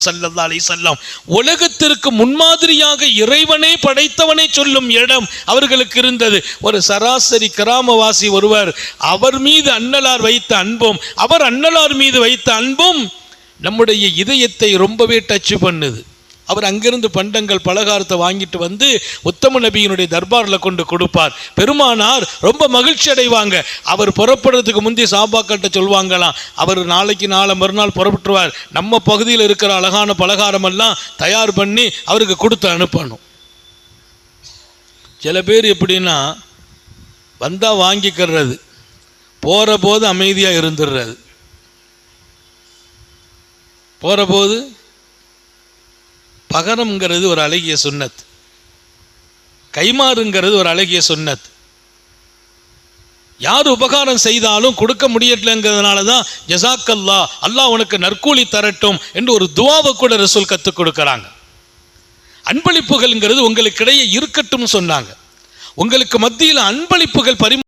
ஸல்லல்லாஹு அலைஹி வஸல்லம் உலகத்திற்கு முன்மாதிரியாக இறைவனை படைத்தவனை சொல்லும் இடம் அவர்களுக்கு இருந்தது. ஒரு சராசரி கிராமவாசி ஒருவர், அவர் மீது அன்னலார் வைத்த அன்பும் அவர் அன்னலார் மீது வைத்த அன்பும் நம்முடைய இதயத்தை ரொம்பவே டச் பண்ணுது. அவர் அங்கிருந்து பண்டங்கள் பலகாரத்தை வாங்கிட்டு வந்து உத்தம நபியினுடைய தர்பாரில் கொண்டு கொடுப்பார். பெருமானார் ரொம்ப மகிழ்ச்சி அடைவாங்க. அவர் புறப்படுறதுக்கு முந்தைய சாபாக்கள்கிட்ட சொல்லுவாங்களாம், அவர் நாளைக்கு நாளை மறுநாள் புறப்பட்டுருவார், நம்ம பகுதியில் இருக்கிற அழகான பலகாரமெல்லாம் தயார் பண்ணி அவருக்கு கொடுத்து அனுப்பணும். சில பேர் எப்படின்னா வந்தால் வாங்கிக்கிறது, போகிற போது அமைதியாக இருந்துடுறது. போகிற போது பகரம்ங்கிறது ஒரு அழகிய சுன்னத், கைமாறுங்கிறது ஒரு அழகிய சுன்னத். யார் உபகாரம் செய்தாலும் கொடுக்க முடியலங்கிறதுனால தான் ஜஸாக்கல்லா, அல்லாஹ் உனக்கு நற்கூலி தரட்டும் என்று ஒரு துவாவை கூட ரசூல் கற்றுக் கொடுக்குறாங்க. அன்பளிப்புகள்ங்கிறது உங்களுக்கு இடையே இருக்கட்டும் சொன்னாங்க. உங்களுக்கு மத்தியில் அன்பளிப்புகள்